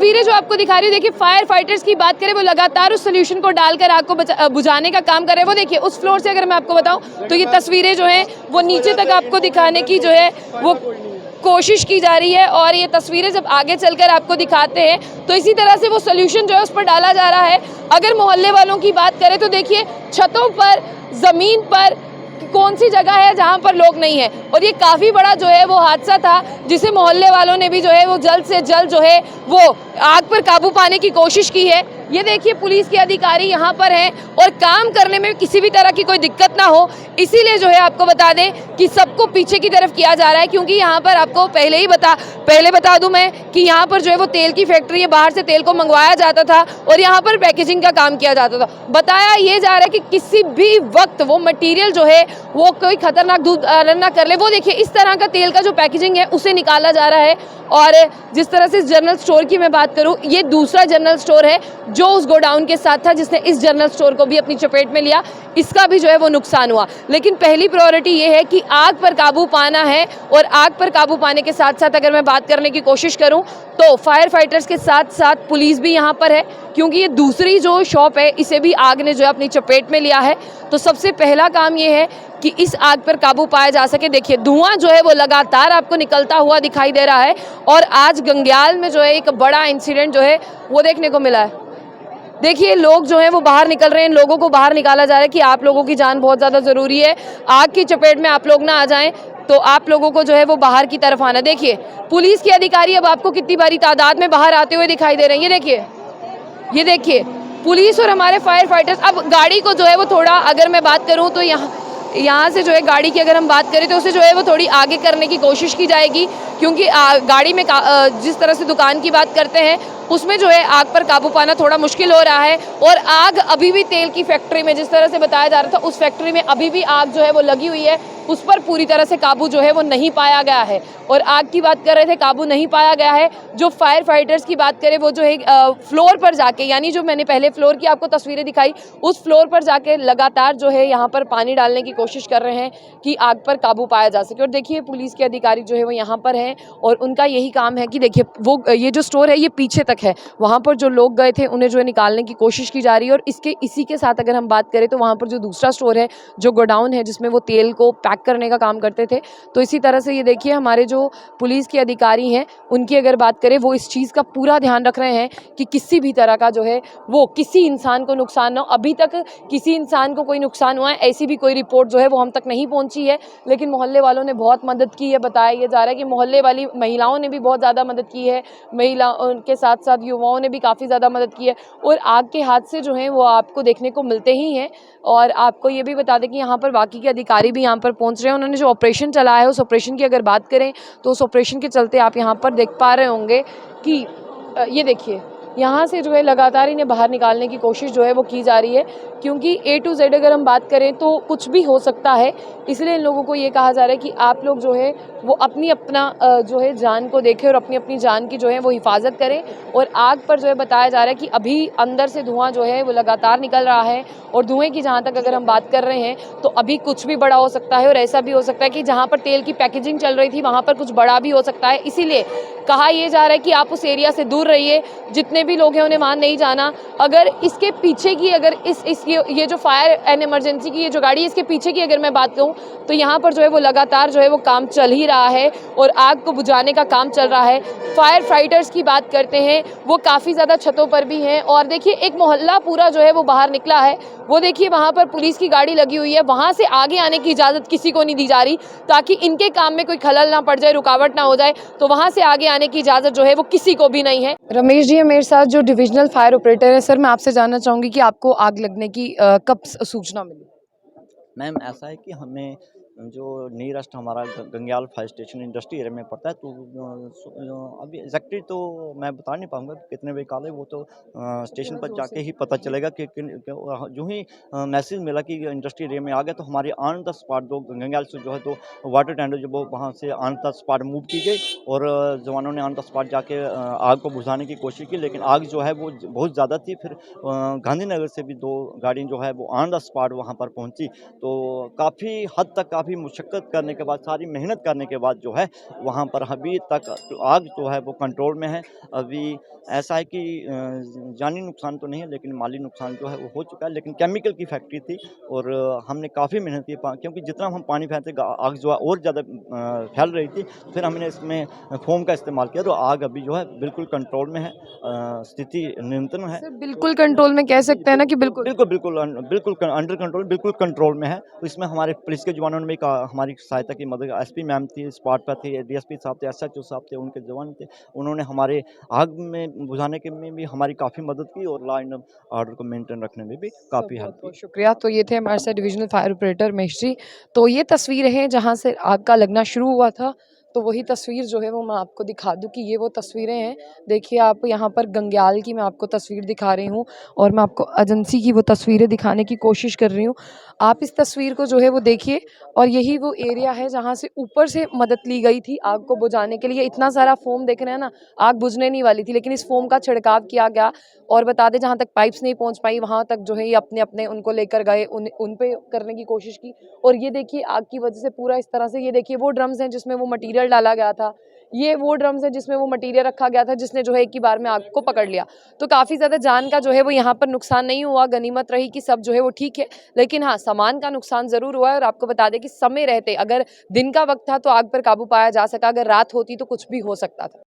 तस्वीरें जो आपको दिखा रही हूँ, देखिए फायर फाइटर्स की बात करें वो लगातार उस सोल्यूशन को डालकर आग को बुझाने का काम कर रहे हैं। वो देखिए उस फ्लोर से अगर मैं आपको बताऊं तो ये तस्वीरें जो हैं वो नीचे तक आपको दिखाने की जो है वो कोशिश की जा रही है, और ये तस्वीरें जब आगे चलकर आपको दिखाते हैं तो इसी तरह से वो सोल्यूशन जो है उस पर डाला जा रहा है। अगर मोहल्ले वालों की बात करें तो देखिए छतों पर, ज़मीन पर कौन सी जगह है जहां पर लोग नहीं है, और ये काफ़ी बड़ा जो है वो हादसा था जिसे मोहल्ले वालों ने भी जो है वो जल्द से जल्द जो है वो आग पर काबू पाने की कोशिश की है। ये देखिए पुलिस के अधिकारी यहाँ पर हैं और काम करने में किसी भी तरह की कोई दिक्कत ना हो, इसीलिए जो है आपको बता दें कि सबको पीछे की तरफ किया जा रहा है, क्योंकि यहाँ पर आपको पहले बता दूं मैं कि यहाँ पर जो है वो तेल की फैक्ट्री है, बाहर से तेल को मंगवाया जाता था और यहाँ पर पैकेजिंग का काम किया जाता था। बताया ये जा रहा है कि किसी भी वक्त वो मटेरियल जो है वो कोई खतरनाक दूध ना कर ले। वो देखिए इस तरह का तेल का जो पैकेजिंग है उसे निकाला जा रहा है, और जिस तरह से जनरल स्टोर की मैं बात करूं, ये दूसरा जनरल स्टोर है जो उस गोडाउन के साथ था जिसने इस जनरल स्टोर को भी अपनी चपेट में लिया, इसका भी जो है वो नुकसान हुआ। लेकिन पहली प्रायोरिटी ये है कि आग पर काबू पाना है, और आग पर काबू पाने के साथ साथ अगर मैं बात करने की कोशिश करूं तो फायर फाइटर्स के साथ साथ पुलिस भी यहाँ पर है, क्योंकि ये दूसरी जो शॉप है इसे भी आग ने जो है अपनी चपेट में लिया है। तो सबसे पहला काम ये है कि इस आग पर काबू पाया जा सके। देखिए धुआं जो है वो लगातार आपको निकलता हुआ दिखाई दे रहा है, और आज गंग्याल में जो है एक बड़ा इंसिडेंट जो है वो देखने को मिला है। देखिए लोग जो हैं वो बाहर निकल रहे हैं, लोगों को बाहर निकाला जा रहा है कि आप लोगों की जान बहुत ज़्यादा ज़रूरी है, आग की चपेट में आप लोग ना आ जाएं, तो आप लोगों को जो है वो बाहर की तरफ आना। देखिए पुलिस के अधिकारी अब आपको कितनी बड़ी तादाद में बाहर आते हुए दिखाई दे रहे हैं। ये देखिए पुलिस और हमारे फायर फाइटर्स। अब गाड़ी को जो है वो थोड़ा, अगर मैं बात करूँ तो यहाँ से जो है गाड़ी की अगर हम बात करें तो उसे जो है वो थोड़ी आगे करने की कोशिश की जाएगी, क्योंकि गाड़ी में जिस तरह से दुकान की बात करते हैं उसमें जो है आग पर काबू पाना थोड़ा मुश्किल हो रहा है। और आग अभी भी तेल की फैक्ट्री में, जिस तरह से बताया जा रहा था, उस फैक्ट्री में अभी भी आग जो है वो लगी हुई है, उस पर पूरी तरह से काबू जो है वो नहीं पाया गया है। और आग की बात कर रहे थे, काबू नहीं पाया गया है। जो फायर फाइटर्स की बात करें वो जो है फ्लोर पर जाके, यानी जो मैंने पहले फ्लोर की आपको तस्वीरें दिखाई, उस फ्लोर पर जाके लगातार जो है यहाँ पर पानी डालने की कोशिश कर रहे हैं कि आग पर काबू पाया जा सके। और देखिए पुलिस के अधिकारी जो है वो यहाँ पर हैं, और उनका यही काम है कि देखिए वो ये जो स्टोर है ये पीछे तक है, वहाँ पर जो लोग गए थे उन्हें जो है निकालने की कोशिश की जा रही है। और इसी के साथ अगर हम बात करें तो वहाँ पर जो दूसरा स्टोर है, जो गोडाउन है जिसमें वो तेल को पैक करने का काम करते थे, तो इसी तरह से ये देखिए हमारे जो पुलिस के अधिकारी हैं उनकी अगर बात करें, वो इस चीज़ का पूरा ध्यान रख रहे हैं कि किसी भी तरह का जो है वो किसी इंसान को नुकसान ना हो। अभी तक किसी इंसान को कोई नुकसान हुआ है ऐसी भी कोई रिपोर्ट जो है वो हम तक नहीं पहुंची है, लेकिन मोहल्ले वालों ने बहुत मदद की है। बताया ये जा रहा है कि मोहल्ले वाली महिलाओं ने भी बहुत ज़्यादा मदद की है, महिलाओं के साथ साथ युवाओं ने भी काफ़ी ज़्यादा मदद की है। और आग के हादसे जो हैं वो आपको देखने को मिलते ही हैं। और आपको ये भी बता दें कि यहाँ पर बाकी के अधिकारी भी यहाँ पर पहुँच रहे हैं। उन्होंने जो ऑपरेशन चलाया है उस ऑपरेशन की अगर बात करें तो उस ऑपरेशन के चलते आप यहाँ पर देख पा रहे होंगे कि ये देखिए यहाँ से जो है लगातार इन्हें बाहर निकालने की कोशिश जो है वो की जा रही है, क्योंकि A to Z अगर हम बात करें तो कुछ भी हो सकता है। इसलिए इन लोगों को ये कहा जा रहा है कि आप लोग जो है वो अपना जो है जान को देखें और अपनी जान की जो है वो हिफाजत करें। और आग पर जो है बताया जा रहा है कि अभी अंदर से धुआं जो है वो लगातार निकल रहा है, और धुएं की जहाँ तक अगर हम बात कर रहे हैं तो अभी कुछ भी बड़ा हो सकता है। और ऐसा भी हो सकता है कि जहाँ पर तेल की पैकेजिंग चल रही थी वहाँ पर कुछ बड़ा भी हो सकता है। इसीलिए कहा यह जा रहा है कि आप उस एरिया से दूर रहिए, जितने भी लोग हैं उन्हें वहाँ नहीं जाना। अगर इसके पीछे की, अगर ये जो फायर एंड इमरजेंसी की ये जो गाड़ी है इसके पीछे की अगर मैं बात कहूँ तो यहाँ पर जो है वो लगातार जो है वो काम चल ही रहा है और आग को बुझाने का काम चल रहा है। फायर फाइटर्स की बात करते हैं वो काफ़ी ज़्यादा छतों पर भी हैं, और देखिए एक मोहल्ला पूरा जो है वो बाहर निकला है। वो देखिए वहाँ पर पुलिस की गाड़ी लगी हुई है, वहाँ से आगे आने की इजाज़त किसी को नहीं दी जा रही, ताकि इनके काम में कोई खलल ना पड़ जाए, रुकावट ना हो जाए, तो वहाँ से आगे आने की इजाज़त जो है वो किसी को भी नहीं है। रमेश जी है मेरे साथ, जो डिविजनल फायर ऑपरेटर है। सर मैं आपसे जानना चाहूँगी कि आपको आग लगने की कब सूचना मिली? मैम ऐसा है कि हमें जो नियरेस्ट हमारा Gangyal fire station industry area में पड़ता है, तो अभी एग्जैक्टली तो मैं बता नहीं पाऊंगा कितने बजे कॉल है, वो तो स्टेशन पर जाके ही पता चलेगा कि जो ही मैसेज मिला कि इंडस्ट्री एरिया में आ गया, तो हमारे ऑन द स्पॉट जो गंग्याल से जो है तो वाटर टैंकर जो वो वहाँ से ऑन द स्पॉट मूव की गई, और जवानों ने ऑन द स्पॉट जाके आग को बुझाने की कोशिश की, लेकिन आग जो है वो बहुत ज़्यादा थी। फिर गांधीनगर से भी 2 गाड़ी जो है वो ऑन द स्पॉट वहाँ पर पहुँची, तो काफ़ी हद तक काफ़ी मुशक्क़त करने के बाद, सारी मेहनत करने के बाद जो है वहाँ पर अभी तक आग जो है वो कंट्रोल में है। अभी ऐसा है कि जानी नुकसान तो नहीं है, लेकिन माली नुकसान जो है वो हो चुका है। लेकिन केमिकल की फैक्ट्री थी और हमने काफ़ी मेहनत की, क्योंकि जितना हम पानी फेंकते आग जो है और ज़्यादा फैल रही थी। फिर हमने इसमें फ़ोम का इस्तेमाल किया, तो आग अभी जो है बिल्कुल कंट्रोल में है, स्थिति नियंत्रण है। सर बिल्कुल कंट्रोल में कह सकते हैं ना कि बिल्कुल। बिल्कुल अंडर कंट्रोल, बिल्कुल कंट्रोल में है। तो इसमें हमारे पुलिस के जवानों ने भी हमारी सहायता की, मदद, एसपी मैम थी, स्पॉट पर थे, डीएसपी साहब थे, एसएचओ साहब थे, उनके जवान थे। उन्होंने हमारे आग में बुझाने के में भी हमारी काफ़ी मदद की और लॉ एंड ऑर्डर को मेंटेन रखने में भी सर काफ़ी हेल्प की। बहुत-बहुत शुक्रिया। तो ये थे हमारे साथ divisional fire operator Mahesh ji. तो ये तस्वीरें हैं जहाँ से आग का लगना शुरू हुआ था। तो वही तस्वीर जो है वो मैं आपको दिखा दूँ कि ये वो तस्वीरें हैं। देखिए आप यहाँ पर गंग्याल की मैं आपको तस्वीर दिखा रही हूँ और मैं आपको एजेंसी की वो तस्वीरें दिखाने की कोशिश कर रही हूँ। आप इस तस्वीर को जो है वो देखिए और यही वो एरिया है जहाँ से ऊपर से मदद ली गई थी आग को बुझाने के लिए। इतना सारा फ़ोम देख रहे हैं ना, आग बुझने नहीं वाली थी, लेकिन इस फ़ोम का छिड़काव किया गया और बता दें जहाँ तक पाइप्स नहीं पहुँच पाई वहाँ तक जो है ये अपने-अपने उनको लेकर गए, उन पे करने की कोशिश की। और ये देखिए आग की वजह से पूरा इस तरह से, ये देखिए वो ड्रम्स हैं जिसमें वो मटीरियल डाला गया था। ये वो ड्रम्स हैं जिसमें वो मटीरियल रखा गया था जिसने जो है एक ही बार में आग को पकड़ लिया। तो काफ़ी ज़्यादा जान का जो है वो यहाँ पर नुकसान नहीं हुआ, गनीमत रही कि सब जो है वो ठीक है। लेकिन हाँ, सामान का नुकसान ज़रूर हुआ है और आपको बता दें कि समय रहते अगर दिन का वक़्त था तो आग पर काबू पाया जा सका, अगर रात होती तो कुछ भी हो सकता था।